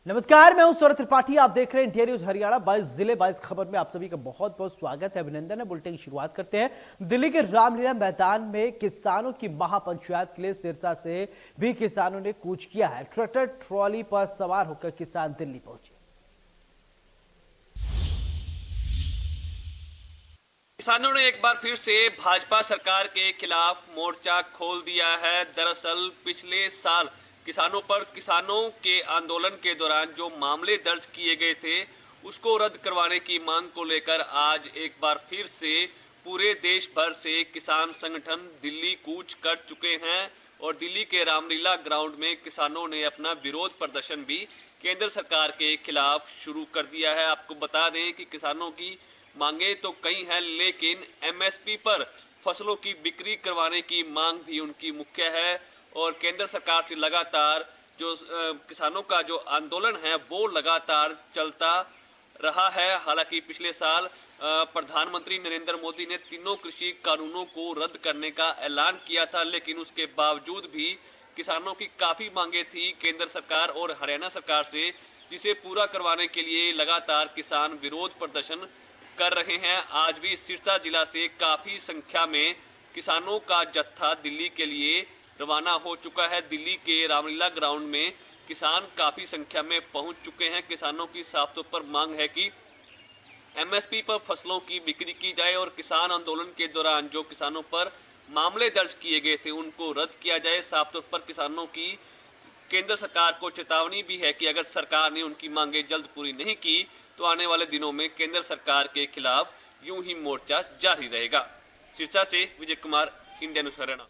नमस्कार, मैं हूं सौरभ त्रिपाठी। आप देख रहे हैं इंडिया न्यूज हरियाणा। 22 जिले 22 खबर में आप सभी का बहुत बहुत स्वागत है, अभिनंदन है। बुलेटिन की शुरुआत करते हैं। दिल्ली के रामलीला मैदान में किसानों की महापंचायत के लिए सिरसा से भी किसानों ने कूच किया है। ट्रैक्टर ट्रॉली पर सवार होकर किसान दिल्ली पहुंचे। किसानों ने एक बार फिर से भाजपा सरकार के खिलाफ मोर्चा खोल दिया है। दरअसल पिछले साल किसानों के आंदोलन के दौरान जो मामले दर्ज किए गए थे उसको रद्द करवाने की मांग को लेकर आज एक बार फिर से पूरे देश भर से किसान संगठन दिल्ली कूच कर चुके हैं और दिल्ली के रामलीला ग्राउंड में किसानों ने अपना विरोध प्रदर्शन भी केंद्र सरकार के खिलाफ शुरू कर दिया है। आपको बता दें कि किसानों की मांगे तो कई हैं, लेकिन एमएसपी पर फसलों की बिक्री करवाने की मांग भी उनकी मुख्य है और केंद्र सरकार से लगातार जो किसानों का जो आंदोलन है वो लगातार चलता रहा है। हालांकि पिछले साल प्रधानमंत्री नरेंद्र मोदी ने तीनों कृषि कानूनों को रद्द करने का ऐलान किया था, लेकिन उसके बावजूद भी किसानों की काफी मांगे थी केंद्र सरकार और हरियाणा सरकार से, जिसे पूरा करवाने के लिए लगातार किसान विरोध प्रदर्शन कर रहे हैं। आज भी सिरसा जिला से काफी संख्या में किसानों का जत्था दिल्ली के लिए रवाना हो चुका है। दिल्ली के रामलीला ग्राउंड में किसान काफी संख्या में पहुंच चुके हैं। किसानों की साफ तौर पर मांग है कि एमएसपी पर फसलों की बिक्री की जाए और किसान आंदोलन के दौरान जो किसानों पर मामले दर्ज किए गए थे उनको रद्द किया जाए। साफ तौर पर किसानों की केंद्र सरकार को चेतावनी भी है कि अगर सरकार ने उनकी मांगे जल्द पूरी नहीं की तो आने वाले दिनों में केंद्र सरकार के खिलाफ यूं ही मोर्चा जारी रहेगा। सिरसा से विजय कुमार, इंडिया न्यूज हरियाणा।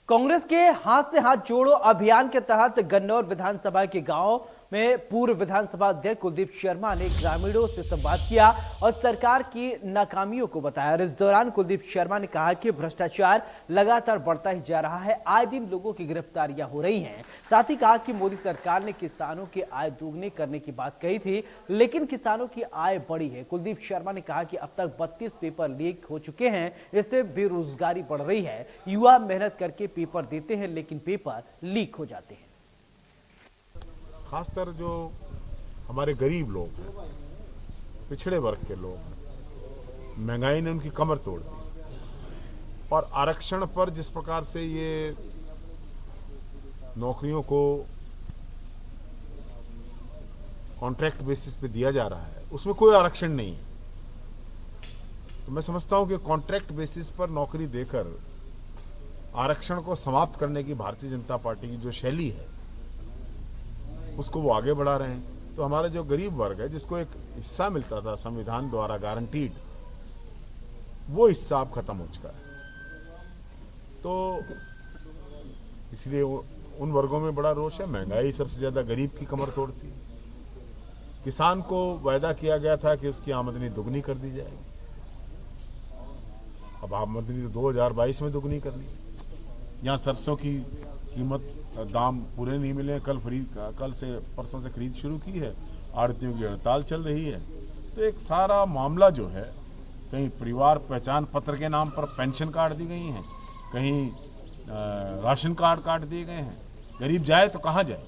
कांग्रेस के हाथ से हाथ जोड़ो अभियान के तहत गन्नौर विधानसभा के गांव में पूर्व विधानसभा अध्यक्ष कुलदीप शर्मा ने ग्रामीणों से संवाद किया और सरकार की नाकामियों को बताया। और इस दौरान कुलदीप शर्मा ने कहा कि भ्रष्टाचार लगातार बढ़ता ही जा रहा है, आए दिन लोगों की गिरफ्तारियां हो रही हैं। साथ ही कहा कि मोदी सरकार ने किसानों की आय दोगुनी करने की बात कही थी, लेकिन किसानों की आय बढ़ी है। कुलदीप शर्मा ने कहा कि अब तक 32 पेपर लीक हो चुके हैं, इससे बेरोजगारी बढ़ रही है। युवा मेहनत करके पेपर देते हैं लेकिन पेपर लीक हो जाते हैं। खासकर जो हमारे गरीब लोग हैं, पिछड़े वर्ग के लोग हैं, महंगाई ने उनकी कमर तोड़ दी और आरक्षण पर जिस प्रकार से ये नौकरियों को कॉन्ट्रैक्ट बेसिस पे दिया जा रहा है उसमें कोई आरक्षण नहीं है। तो मैं समझता हूं कि कॉन्ट्रैक्ट बेसिस पर नौकरी देकर आरक्षण को समाप्त करने की भारतीय जनता पार्टी की जो शैली है उसको वो आगे बढ़ा रहे हैं। तो हमारा जो गरीब वर्ग है जिसको एक हिस्सा मिलता था संविधान द्वारा गारंटीड, वो हिस्सा अब खत्म हो चुका है। तो इसलिए उन वर्गों में बड़ा रोष है। महंगाई सबसे ज्यादा गरीब की कमर तोड़ती। किसान को वायदा किया गया था कि उसकी आमदनी दुगनी कर दी जाएगी, अब आमदनी तो 2022 में दुगनी कर ली। यहाँ सरसों की कीमत दाम पूरे नहीं मिले, कल से परसों से खरीद शुरू की है, आड़तियों की हड़ताल चल रही है। तो एक सारा मामला जो है, कहीं परिवार पहचान पत्र के नाम पर पेंशन काट दी गई हैं, कहीं राशन कार्ड काट दिए गए हैं। गरीब जाए तो कहाँ जाए।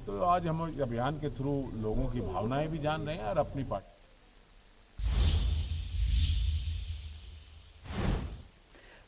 तो आज हम अभियान के थ्रू लोगों की भावनाएं भी जान रहे हैं और अपनी पार्टी।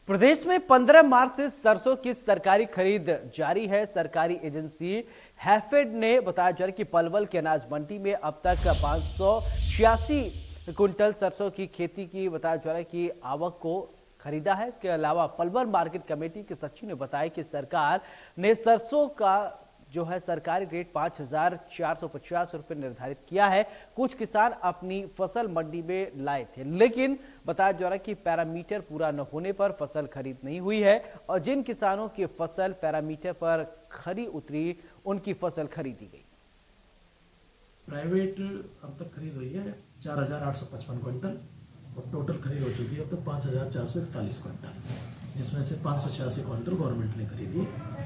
प्रदेश में 15 मार्च से सरसों की सरकारी खरीद जारी है। सरकारी एजेंसी हैफेड ने बताया जा रहा है कि पलवल के अनाज मंडी में अब तक 586 कुंटल सरसों की खेती की बताया जा रहा है कि आवक को खरीदा है। इसके अलावा पलवल मार्केट कमेटी के सचिव ने बताया कि सरकार ने सरसों का जो है सरकारी रेट 5,450 रुपए निर्धारित किया है। कुछ किसान अपनी फसल मंडी में लाए थे, लेकिन बताया जा रहा है कि पैरामीटर पूरा न होने पर फसल खरीद नहीं हुई है और जिन किसानों की फसल पैरामीटर पर खरी उतरी उनकी फसल खरीदी गई। प्राइवेट अब तक खरीद हुई है 4,855 क्विंटल और टोटल खरीद हो चुकी है अब तक 5,441 क्विंटल, जिसमें से 586 क्विंटल गवर्नमेंट ने खरीदी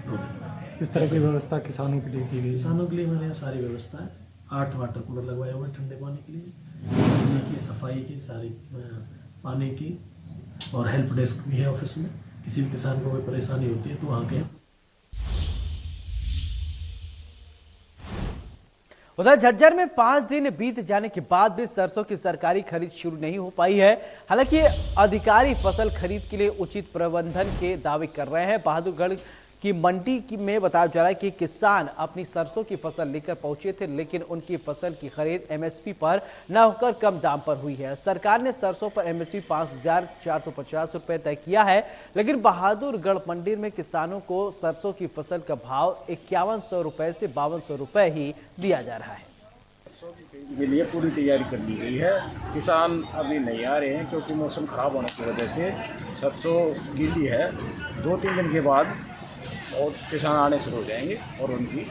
2 दिन में। इस तरह की व्यवस्था किसानों के लिए की गई। किसानों के लिए मैंने यहाँ सारी व्यवस्था है। 8 वाटर कूलर लगवाए हुए ठंडे पानी के लिए, बिजली की, सफाई की, सारी पानी की, और हेल्प डेस्क भी है ऑफिस में। किसी भी किसान को कोई परेशानी होती है तो वहाँ के उधर झज्जर में 5 दिन बीत जाने के बाद भी सरसों की सरकारी खरीद शुरू नहीं हो पाई है। हालांकि अधिकारी फसल खरीद के लिए उचित प्रबंधन के दावे कर रहे हैं। बहादुरगढ़ की मंडी में बताया जा रहा है कि किसान अपनी सरसों की फसल लेकर पहुंचे थे, लेकिन उनकी फसल की खरीद एमएसपी पर न होकर कम दाम पर हुई है। सरकार ने सरसों पर एमएसपी 5,450 रुपए तय किया है, लेकिन बहादुरगढ़ मंडी में किसानों को सरसों की फसल का भाव 5100 रुपए से 5200 रुपए ही दिया जा रहा है। के लिए पूरी तैयारी कर ली गई है। किसान अभी नहीं आ रहे हैं क्योंकि मौसम खराब होने की वजह से सरसों गीली है। 2-3 दिन के बाद और किसान आने शुरू हो जाएंगे और उनकी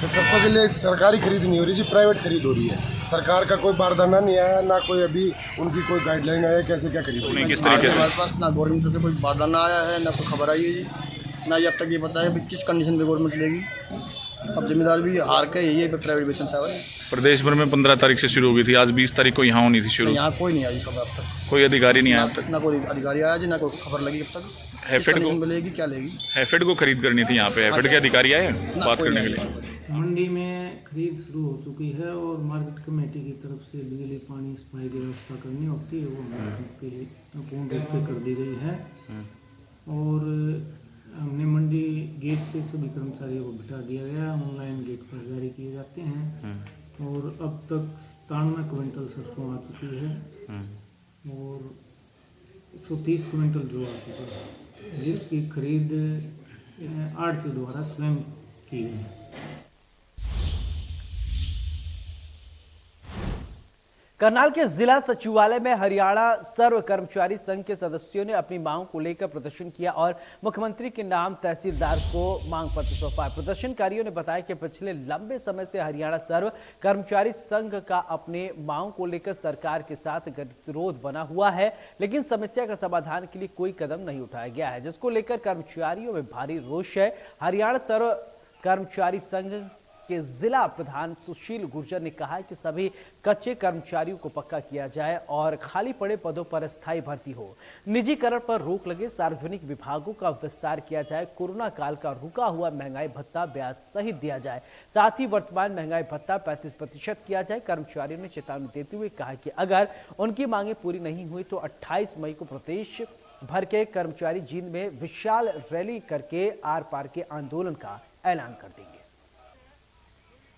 तो सरसों के लिए सरकारी खरीद नहीं हो रही जी, प्राइवेट खरीद हो रही है। सरकार का कोई बारदाना नहीं आया, ना कोई अभी उनकी कोई गाइडलाइन आया कैसे क्या खरीद होगी। किस तरीके से हमारे पास ना गवर्नमेंट से कोई बारदाना आया है, ना कोई खबर आई है जी, ना ये अब तक ये पता है कि किस कंडीशन पे गवर्नमेंट लेगी। अब जिम्मेदार भी हार के यही है प्राइवेट बेचन साहब। प्रदेश भर में 15 तारीख से शुरू हुई थी, आज 20 तारीख को यहाँ होनी थी शुरू। यहाँ कोई नहीं आई खबर अब तक, कोई अधिकारी नहीं आया अब तक, ना कोई अधिकारी आया जी, ना कोई खबर लगी अब तक। हैफेड को लेगी क्या लेगी, हैफेड को खरीद करनी थी। यहाँ पे हैफेड के अधिकारी आए बात करने के लिए। मंडी में खरीद शुरू हो चुकी है और मार्केट कमेटी की तरफ से बिजली पानी सफाई की व्यवस्था करनी होती है, वो के लिए पूर्ण रूप से कर दी गई है। और हमने मंडी गेट पे सभी कर्मचारियों को बिठा दिया गया, ऑनलाइन गेट पर जारी किए जाते हैं। और अब तक 97 क्विंटल सरसों आ चुकी है और 130 क्विंटल जो आ चुका है, जिसकी खरीद आढ़ती द्वारा स्वयं की गई है। करनाल के जिला सचिवालय में हरियाणा सर्व कर्मचारी संघ के सदस्यों ने अपनी मांग को लेकर प्रदर्शन किया और मुख्यमंत्री के नाम तहसीलदार को मांग पत्र सौंपा। प्रदर्शनकारियों ने बताया कि पिछले लंबे समय से हरियाणा सर्व कर्मचारी संघ का अपने मांग को लेकर सरकार के साथ गतिरोध बना हुआ है, लेकिन समस्या का समाधान के लिए कोई कदम नहीं उठाया गया है, जिसको लेकर कर्मचारियों में भारी रोष है। हरियाणा सर्व कर्मचारी संघ के जिला प्रधान सुशील गुर्जर ने कहा कि सभी कच्चे कर्मचारियों को पक्का किया जाए और खाली पड़े पदों पर स्थायी भर्ती हो, निजीकरण पर रोक लगे, सार्वजनिक विभागों का विस्तार किया जाए, कोरोना काल का रुका हुआ महंगाई भत्ता ब्याज सहित दिया जाए, साथ ही वर्तमान महंगाई भत्ता 35% किया जाए। कर्मचारियों ने चेतावनी देते हुए कहा कि अगर उनकी मांगे पूरी नहीं हुई तो 28 मई को प्रदेश भर के कर्मचारी जींद में विशाल रैली करके आर पार के आंदोलन का ऐलान कर देंगे।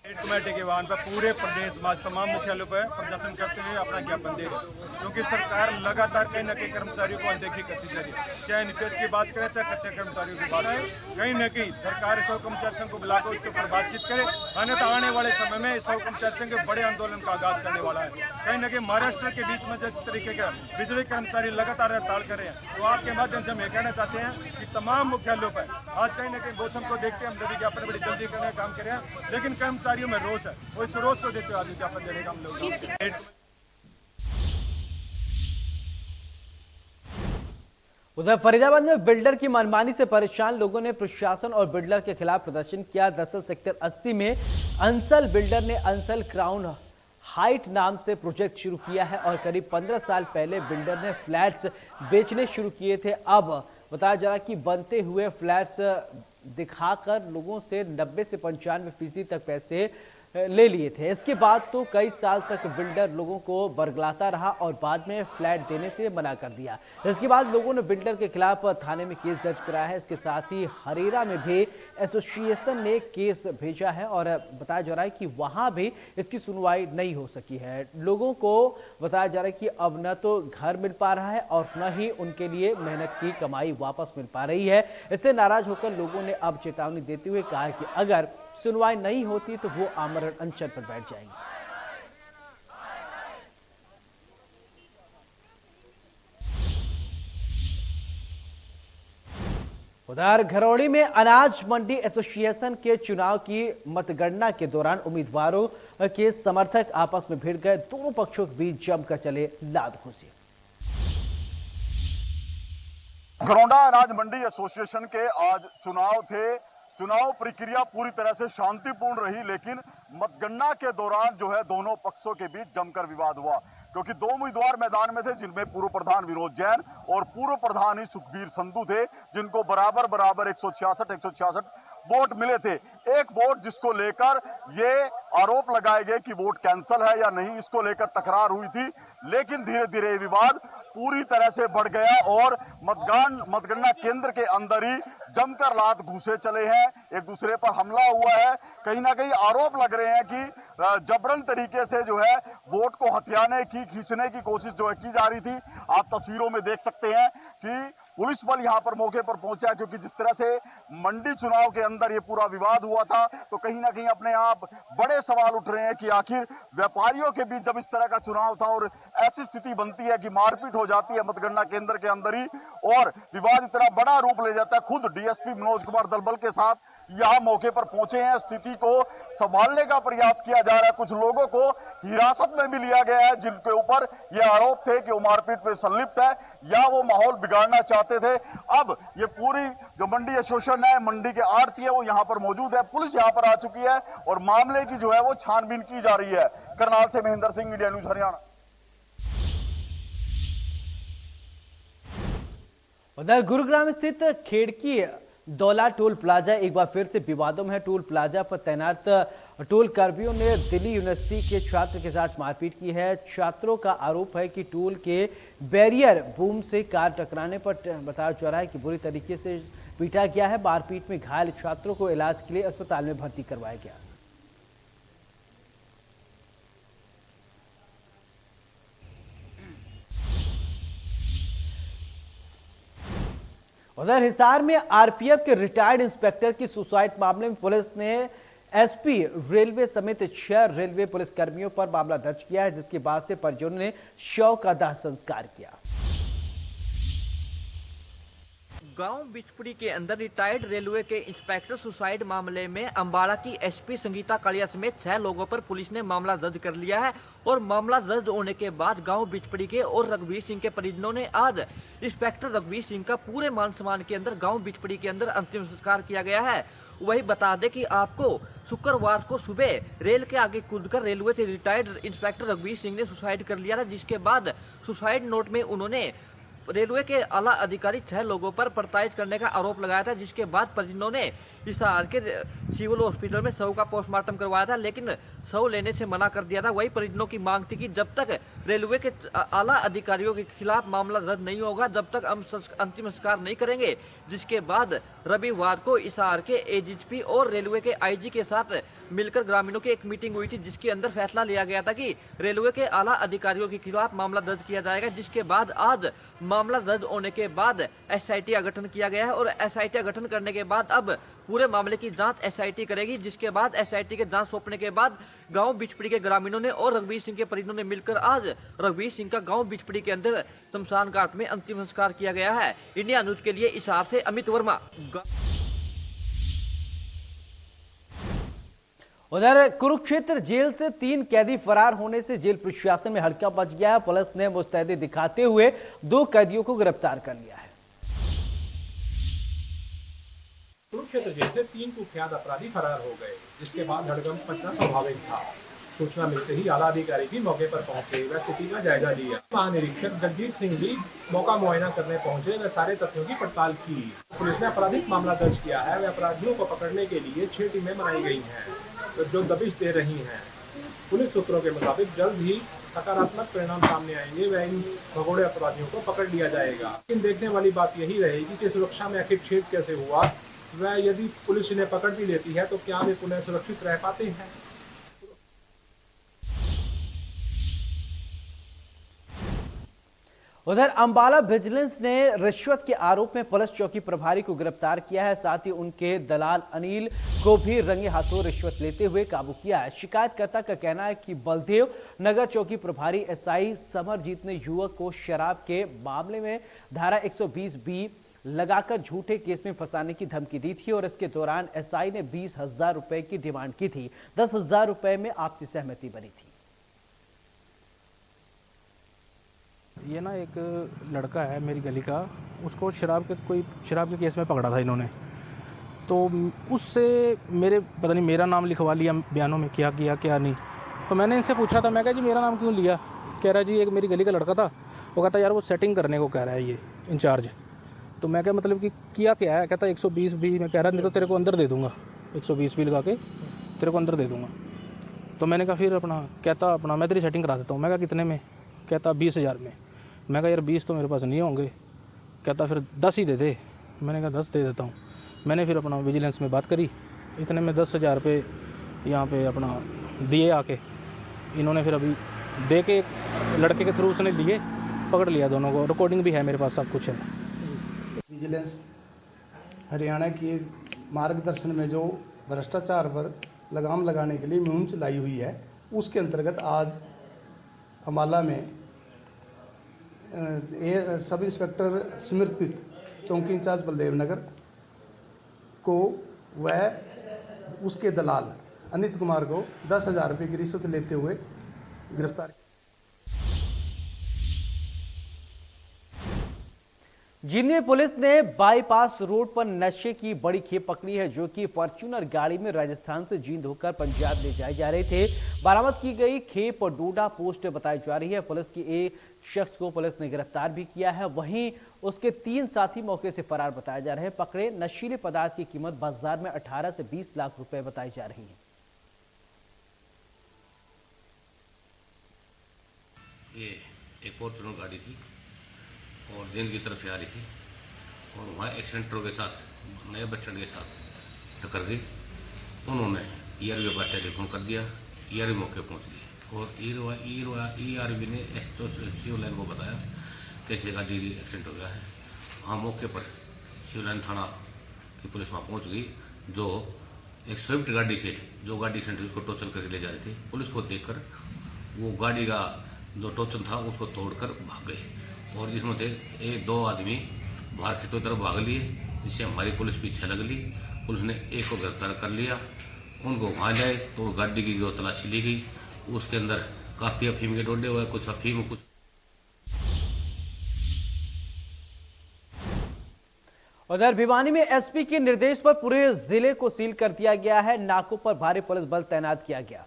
कमेटी के वाहन पर पूरे प्रदेश में तमाम मुख्यालयों पर प्रदर्शन करते हुए अपना ज्ञापन दे रहे, क्योंकि सरकार लगातार कहीं न कहीं कर्मचारियों को अनदेखी करती जा रही है। चाहे निवेश की बात करें, चाहे कच्चे कर्मचारियों की बात करें, कहीं न कहीं सरकार सर्व कर्मचारी संघ को बुलाकर उसके ऊपर बातचीत करे, अन्यथा आने वाले समय में सर्व कर्मचारी संघ के बड़े आंदोलन का आगाज करने वाला है। कहीं न कहीं महाराष्ट्र के बीच में जिस तरीके का बिजली कर्मचारी लगातार हड़ताल कर रहे हैं, तो आपके माध्यम से हम ये कहना चाहते हैं कि तमाम मुख्यालयों पर आज कहीं न कहीं मौसम को देखते हम सभी ज्ञापन बड़ी जल्दी करने का काम कर रहे हैं, लेकिन कर्मचारियों में रोष है, वो इस रोष को देखते हुए ज्ञापन देने का हम लोग। उधर फरीदाबाद में बिल्डर की मनमानी से परेशान लोगों ने प्रशासन और बिल्डर के खिलाफ प्रदर्शन किया। दरअसल सेक्टर 80 में अंसल बिल्डर ने अंसल क्राउन हाइट नाम से प्रोजेक्ट शुरू किया है और करीब 15 साल पहले बिल्डर ने फ्लैट्स बेचने शुरू किए थे। अब बताया जा रहा है कि बनते हुए फ्लैट्स दिखाकर लोगों से 90 से 95% तक पैसे ले लिए थे। इसके बाद तो कई साल तक बिल्डर लोगों को बरगलाता रहा और बाद में फ्लैट देने से मना कर दिया। इसके बाद लोगों ने बिल्डर के खिलाफ थाने में केस दर्ज कराया है। इसके साथ ही हरेरा में भी एसोसिएशन ने केस भेजा है और बताया जा रहा है कि वहां भी इसकी सुनवाई नहीं हो सकी है। लोगों को बताया जा रहा है कि अब न तो घर मिल पा रहा है और न ही उनके लिए मेहनत की कमाई वापस मिल पा रही है। इससे नाराज होकर लोगों ने अब चेतावनी देते हुए कहा कि अगर सुनवाई नहीं होती तो वो आमरण अनशन पर बैठ जाएंगे। उधर घरौड़ी में अनाज मंडी एसोसिएशन के चुनाव की मतगणना के दौरान उम्मीदवारों के समर्थक आपस में भिड़ गए। दोनों पक्षों के बीच जमकर चले लात घूंसी। घरौंडा अनाज मंडी एसोसिएशन के आज चुनाव थे। चुनाव प्रक्रिया पूरी तरह से शांतिपूर्ण रही, लेकिन मतगणना के दौरान जो है दोनों पक्षों के बीच जमकर विवाद हुआ, क्योंकि 2 उम्मीदवार मैदान में थे, जिनमें पूर्व प्रधान विनोद जैन और पूर्व प्रधान ही सुखबीर संधू थे, जिनको बराबर 166 वोट मिले थे। एक वोट जिसको लेकर ये आरोप लगाए गए कि वोट कैंसिल है या नहीं, इसको लेकर तकरार हुई थी। लेकिन धीरे धीरे विवाद पूरी तरह से बढ़ गया और मतगणना केंद्र के अंदर ही जमकर लात घुसे चले हैं, एक दूसरे पर हमला हुआ है। कहीं ना कहीं आरोप लग रहे हैं कि जबरन तरीके से जो है वोट को हथियाने की, खींचने की कोशिश जो है की जा रही थी। आप तस्वीरों में देख सकते हैं कि पुलिस बल यहां पर मौके पर पहुंचा, क्योंकि जिस तरह से मंडी चुनाव के अंदर ये पूरा विवाद हुआ था, तो कहीं ना कहीं अपने आप बड़े सवाल उठ रहे हैं कि आखिर व्यापारियों के बीच जब इस तरह का चुनाव था और ऐसी स्थिति बनती है कि मारपीट हो जाती है मतगणना केंद्र के अंदर ही और विवाद इतना बड़ा रूप ले जाता है। खुद डीएसपी मनोज कुमार दलबल के साथ यहां मौके पर पहुंचे हैं, स्थिति को संभालने का प्रयास किया जा रहा है। कुछ लोगों को हिरासत में भी लिया गया है जिनके ऊपर यह आरोप थे कि वो मारपीट में संलिप्त है या वो माहौल बिगाड़ना चाहते थे। अब ये पूरी जो मंडी एसोसिएशन है, मंडी के आड़ती है, वो यहां पर मौजूद है। पुलिस यहां पर आ चुकी है और मामले की जो है वो छानबीन की जा रही है। करनाल से महेंद्र सिंह, इंडिया न्यूज हरियाणा। उधर गुरुग्राम स्थित खेड़की दौला टोल प्लाजा एक बार फिर से विवादों में है। टोल प्लाजा पर तैनात टोल कर्मियों ने दिल्ली यूनिवर्सिटी के छात्र के साथ मारपीट की है। छात्रों का आरोप है कि टोल के बैरियर बूम से कार टकराने पर बताया जा रहा है कि बुरी तरीके से पीटा गया है। मारपीट में घायल छात्रों को इलाज के लिए अस्पताल में भर्ती करवाया गया। उधर हिसार में आरपीएफ के रिटायर्ड इंस्पेक्टर की सुसाइड मामले में पुलिस ने एसपी रेलवे समेत 6 रेलवे पुलिस कर्मियों पर मामला दर्ज किया है, जिसके बाद से परिजनों ने शव का दाह संस्कार किया। गांव बिचपुरी के अंदर रिटायर्ड रेलवे के इंस्पेक्टर सुसाइड मामले में अंबाला की एसपी संगीता कालिया समेत 6 लोगों पर पुलिस ने मामला दर्ज कर लिया है और मामला दर्ज होने के बाद गांव बिचपुरी के और रघुवीर सिंह के परिजनों ने आज इंस्पेक्टर रघुवीर सिंह का पूरे मान सम्मान के अंदर गांव बिचपुरी के अंदर अंतिम संस्कार किया गया है। वही बता दें कि आपको शुक्रवार को सुबह रेल के आगे कूदकर रेलवे से रिटायर्ड इंस्पेक्टर रघुवीर सिंह ने सुसाइड कर लिया था, जिसके बाद सुसाइड नोट में उन्होंने रेलवे के आला अधिकारी 6 लोगों पर प्रताड़ित करने का आरोप लगाया था, जिसके बाद परिजनों ने हिसार के सिविल हॉस्पिटल में शव का पोस्टमार्टम करवाया था, लेकिन शव लेने से मना कर दिया था। वही परिजनों की मांग थी कि जब तक रेलवे के आला अधिकारियों के खिलाफ मामला दर्ज नहीं होगा, जब तक हम अंतिम संस्कार नहीं करेंगे। जिसके बाद रविवार को हिसार के एडीजीपी और रेलवे के आईजी के साथ मिलकर ग्रामीणों की एक मीटिंग हुई थी, जिसके अंदर फैसला लिया गया था कि रेलवे के आला अधिकारियों के खिलाफ मामला दर्ज किया जाएगा। जिसके बाद आज मामला दर्ज होने के बाद एसआईटी का गठन किया गया है और एसआईटी का गठन करने के बाद अब पूरे मामले की जांच एसआईटी करेगी। जिसके बाद एसआईटी के जांच सौंपने के बाद गांव बिचपड़ी के ग्रामीणों ने और रघुवीर सिंह के परिजनों ने मिलकर आज रघुवीर सिंह का गांव बिचपड़ी के अंदर शमशान घाट में अंतिम संस्कार किया गया है। इंडिया न्यूज के लिए हिसार से अमित वर्मा। उधर कुरुक्षेत्र जेल से 3 कैदी फरार होने से जेल प्रशासन में हड़कंप मच गया है। पुलिस ने मुस्तैदी दिखाते हुए 2 कैदियों को गिरफ्तार कर लिया है। कुरुक्षेत्र जेल से 3 कुख्यात अपराधी फरार हो गए, जिसके बाद हड़कंप मचना स्वाभाविक था। सूचना मिलते ही आला अधिकारी भी मौके पर पहुंचे व स्थिति का जायजा लिया। महानिरीक्षक जगजीत सिंह भी मौका मुआयना करने पहुंचे व सारे तथ्यों की पड़ताल की। पुलिस ने आपराधिक मामला दर्ज किया है व अपराधियों को पकड़ने के लिए 6 टीमें बनाई गई हैं जो दबिश दे रही हैं। पुलिस सूत्रों के मुताबिक जल्द ही सकारात्मक परिणाम सामने आएंगे व इन भगोड़े अपराधियों को पकड़ लिया जाएगा। लेकिन देखने वाली बात यही रहेगी कि सुरक्षा में आखिर छेद कैसे हुआ व यदि पुलिस इन्हें पकड़ भी लेती है तो क्या वे पुनः सुरक्षित रह पाते हैं। उधर अंबाला विजिलेंस ने रिश्वत के आरोप में पुलिस चौकी प्रभारी को गिरफ्तार किया है। साथ ही उनके दलाल अनिल को भी रंगे हाथों रिश्वत लेते हुए काबू किया है। शिकायतकर्ता का कहना है कि बलदेव नगर चौकी प्रभारी एसआई समरजीत ने युवक को शराब के मामले में धारा 120B लगाकर झूठे केस में फंसाने की धमकी दी थी और इसके दौरान एसआई ने 20,000 रुपए की डिमांड की थी। 10,000 रुपए में आपसी सहमति बनी थी। ये ना एक लड़का है मेरी गली का, उसको शराब के केस में पकड़ा था इन्होंने, तो उससे मेरे पता नहीं मेरा नाम लिखवा लिया बयानों में, क्या किया क्या नहीं। तो मैंने इनसे पूछा था, मैं कहा जी मेरा नाम क्यों लिया। कह रहा जी एक मेरी गली का लड़का था, वो कहता यार वो सेटिंग करने को कह रहा है ये इंचार्ज। तो मैं क्या मतलब कि किया क्या है, कहता 120B। मैं कह रहा नहीं तो तेरे को अंदर दे दूँगा, 120B लगा के तेरे को अंदर दे दूँगा। तो मैंने कहा फिर कहता मैं तेरी सेटिंग करा देता हूँ। मैं कहा कितने में? कहता 20,000 में। मैं कहा यार 20 तो मेरे पास नहीं होंगे। कहता फिर 10 ही दे दे। मैंने कहा 10 दे देता हूँ। मैंने फिर विजिलेंस में बात करी, इतने में 10,000 रुपये यहाँ पे दिए आके। इन्होंने फिर अभी दे के लड़के के थ्रू उसने दिए, पकड़ लिया दोनों को। रिकॉर्डिंग भी है मेरे पास, सब कुछ है। विजिलेंस हरियाणा के मार्गदर्शन में जो भ्रष्टाचार पर लगाम लगाने के लिए मुहिम चलाई हुई है, उसके अंतर्गत आज अम्बाला में सब इंस्पेक्टर समर्पित चौकी इंचार्ज बलदेव नगर को व उसके दलाल अनित कुमार को 10,000 रुपये की रिश्वत लेते हुए गिरफ्तार। जींद पुलिस ने बाईपास रोड पर नशे की बड़ी खेप पकड़ी है, जो कि फॉर्च्यूनर गाड़ी में राजस्थान से जींद होकर पंजाब ले जाए जा रहे थे। बरामद की गई खेप डोडा पोस्ट बताई जा रही है। पुलिस की एक शख्स को पुलिस ने गिरफ्तार भी किया है, वहीं उसके 3 साथी मौके से फरार बताए जा रहे हैं। पकड़े नशीले पदार्थ की कीमत बाजार में 18 से 20 लाख रुपए बताई जा रही है। ये एक फॉर्च्यूनर गाड़ी थी और जींद की तरफ से आ रही थी और वहाँ एक्सीडेंटरों के साथ नए बस स्टैंड के साथ टक्कर गई। उन्होंने ईआरवी बस स्टैंड फोन कर दिया, ईआरवी मौके पहुँच गई और ईआरवी ने सिविल लाइन को बताया कि ऐसे गाड़ी एक्सीडेंट हो गया है। वहाँ मौके पर सिविल लाइन थाना की पुलिस वहाँ पहुँच गई, जो एक स्विफ्ट गाड़ी से जो गाड़ी एक्सीडेंट हुई उसको टोचन करके ले जा रही थी। पुलिस को देखकर वो गाड़ी का जो टोचन था उसको तोड़कर भाग गए और जिसमें थे 1-2 आदमी बाहर खेतों की तरफ भाग लिए, जिससे हमारी पुलिस पीछे लग ली। पुलिस ने एक को गिरफ्तार कर लिया। उनको वहाँ लाए तो गाड़ी की जो तलाशी ली गई, उसके अंदर काफ़ी अफीम के डोडे हुए, कुछ अफीम कुछ। उधर भिवानी में एसपी के निर्देश पर पूरे जिले को सील कर दिया गया है। नाकों पर भारी पुलिस बल तैनात किया गया।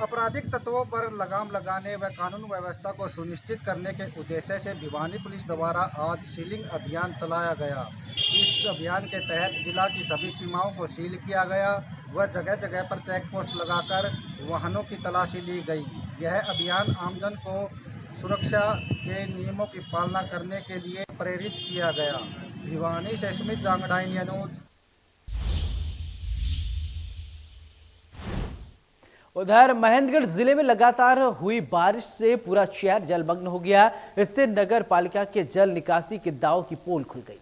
आपराधिक तत्वों पर लगाम लगाने व कानून व्यवस्था को सुनिश्चित करने के उद्देश्य से भिवानी पुलिस द्वारा आज सीलिंग अभियान चलाया गया। इस अभियान के तहत जिला की सभी सीमाओं को सील किया गया व जगह जगह पर चेक पोस्ट लगाकर वाहनों की तलाशी ली गई। यह अभियान आमजन को सुरक्षा के नियमों की पालना करने के लिए प्रेरित किया गया। भिवानी से सुमित जांगड़ा, इंडिया न्यूज। उधर महेंद्रगढ़ जिले में लगातार हुई बारिश से पूरा शहर जलमग्न हो गया। इससे नगर पालिका के जल निकासी के दाव की पोल खुल गई।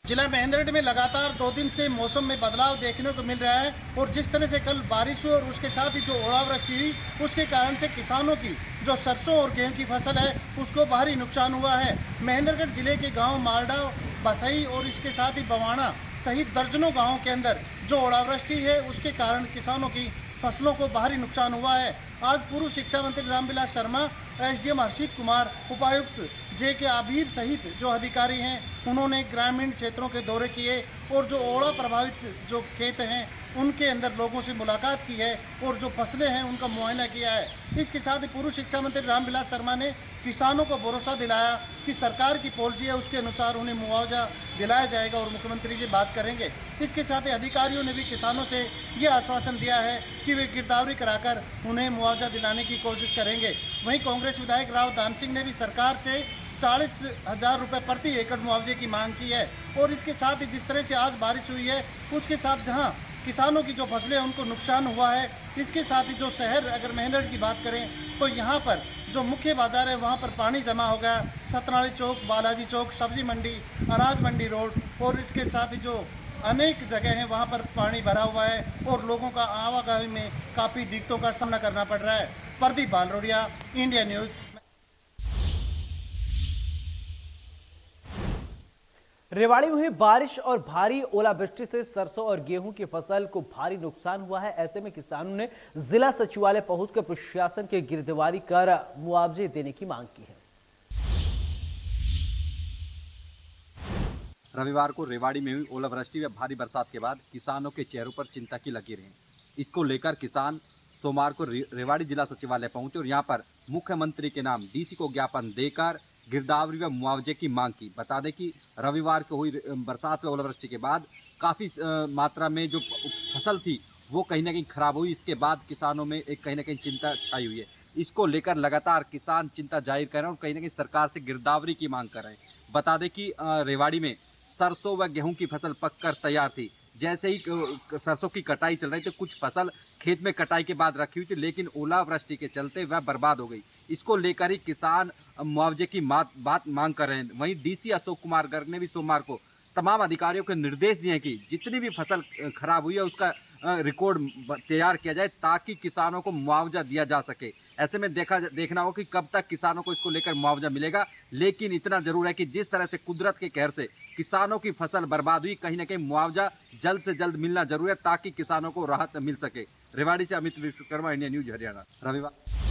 जिला महेंद्रगढ़ में लगातार 2 दिन से मौसम में बदलाव देखने को मिल रहा है और जिस तरह से कल बारिश हुई और उसके साथ ही जो ओलावृष्टि हुई, उसके कारण से किसानों की जो सरसों और गेहूं की फसल है उसको भारी नुकसान हुआ है। महेंद्रगढ़ जिले के गांव मालडा, बसई और इसके साथ ही बवाना सहित दर्जनों गाँवों के अंदर जो ओलावृष्टि है उसके कारण किसानों की फसलों को भारी नुकसान हुआ है। आज पूर्व शिक्षा मंत्री रामविलास शर्मा, एसडीएम हर्षित कुमार, उपायुक्त जे.के. आबिर सहित जो अधिकारी हैं उन्होंने ग्रामीण क्षेत्रों के दौरे किए और जो ओला प्रभावित जो खेत हैं उनके अंदर लोगों से मुलाकात की है और जो फसलें हैं उनका मुआयना किया है। इसके साथ ही पूर्व शिक्षा मंत्री रामविलास शर्मा ने किसानों को भरोसा दिलाया कि सरकार की पॉलिसी है उसके अनुसार उन्हें मुआवजा दिलाया जाएगा और मुख्यमंत्री से बात करेंगे। इसके साथ ही अधिकारियों ने भी किसानों से ये आश्वासन दिया है कि वे गिरदावरी कराकर उन्हें मुआवजा दिलाने की कोशिश करेंगे। वहीं कांग्रेस विधायक राव दान सिंह ने भी सरकार से 40,000 रुपये प्रति एकड़ मुआवजे की मांग की है और इसके साथ ही जिस तरह से आज बारिश हुई है उसके साथ जहां किसानों की जो फसलें उनको नुकसान हुआ है, इसके साथ ही जो शहर अगर महेंद्रगढ़ की बात करें तो यहाँ पर जो मुख्य बाजार है वहाँ पर पानी जमा हो गया। सतनाली चौक, बालाजी चौक, सब्जी मंडी, अनाज मंडी रोड और इसके साथ ही जो अनेक जगह हैं वहाँ पर पानी भरा हुआ है और लोगों का आवाजाही में काफ़ी दिक्कतों का सामना करना पड़ रहा है। Pradeep Balrodia, India news. रेवाड़ी में हुई बारिश और भारी ओलावृष्टि से सरसों और गेहूं की फसल को भारी नुकसान हुआ है। ऐसे में किसानों ने जिला सचिवालय पहुंचकर प्रशासन के गिरदवारी कर मुआवजे देने की मांग की है। रविवार को रेवाड़ी में हुई ओलावृष्टि व भारी बरसात के बाद किसानों के चेहरों पर चिंता की लकीरें हैं। इसको लेकर किसान सोमवार को रेवाड़ी जिला सचिवालय पहुंचे और यहां पर मुख्यमंत्री के नाम डीसी को ज्ञापन देकर गिरदावरी व मुआवजे की मांग की। बता दें कि रविवार को हुई बरसात व ओलावृष्टि के बाद काफ़ी मात्रा में जो फसल थी वो कहीं ना कहीं खराब हुई। इसके बाद किसानों में एक कहीं ना कहीं चिंता छाई हुई है। इसको लेकर लगातार किसान चिंता जाहिर कर रहे हैं और कहीं ना कहीं सरकार से गिरदावरी की मांग कर रहे हैं। बता दें कि रेवाड़ी में सरसों व गेहूं की फसल पककर तैयार थी। जैसे ही सरसों की कटाई चल रही थी, कुछ फसल खेत में कटाई के बाद रखी हुई थी, लेकिन ओलावृष्टि के चलते वह बर्बाद हो गई। इसको लेकर ही किसान मुआवजे की बात मांग कर रहे हैं। वहीं डीसी अशोक कुमार गर्ग ने भी सोमवार को तमाम अधिकारियों को निर्देश दिए कि जितनी भी फसल खराब हुई है उसका रिकॉर्ड तैयार किया जाए ताकि किसानों को मुआवजा दिया जा सके। ऐसे में देखना होगा कि कब तक किसानों को इसको लेकर मुआवजा मिलेगा, लेकिन इतना जरूर है कि जिस तरह से कुदरत के कहर से किसानों की फसल बर्बाद हुई, कहीं ना कहीं मुआवजा जल्द से जल्द मिलना जरूरी है ताकि किसानों को राहत मिल सके। रेवाड़ी से अमित विश्वकर्मा, इंडिया न्यूज हरियाणा। रविवार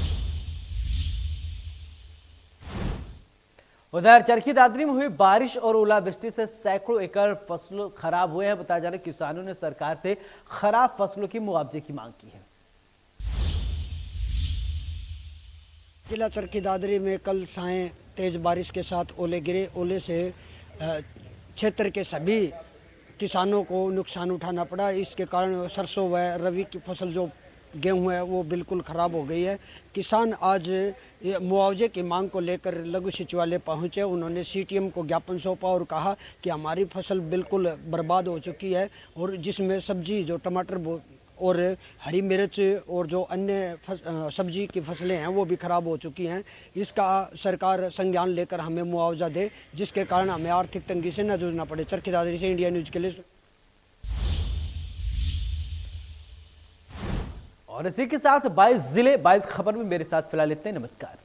उधर चरखी दादरी में हुई बारिश और ओलावृष्टि से सैकड़ों एकड़ फसल खराब हुए हैं। बताया जा रहा है किसानों ने सरकार से खराब फसलों की मुआवजे की मांग की है। जिला चरखी दादरी में कल सायं तेज बारिश के साथ ओले गिरे। ओले से क्षेत्र के सभी किसानों को नुकसान उठाना पड़ा। इसके कारण सरसों व रवि की फसल जो गेहूं है वो बिल्कुल ख़राब हो गई है। किसान आज मुआवजे की मांग को लेकर लघु सचिवालय पहुंचे। उन्होंने सीटीएम को ज्ञापन सौंपा और कहा कि हमारी फसल बिल्कुल बर्बाद हो चुकी है और जिसमें सब्जी जो टमाटर और हरी मिर्च और जो अन्य सब्जी की फसलें हैं वो भी ख़राब हो चुकी हैं। इसका सरकार संज्ञान लेकर हमें मुआवजा दे, जिसके कारण हमें आर्थिक तंगी से न जूझना पड़े। चरखी दादरी से इंडिया न्यूज़ के लिए। और इसी के साथ 22 जिले 22 खबर में मेरे साथ फिलहाल इतने। नमस्कार।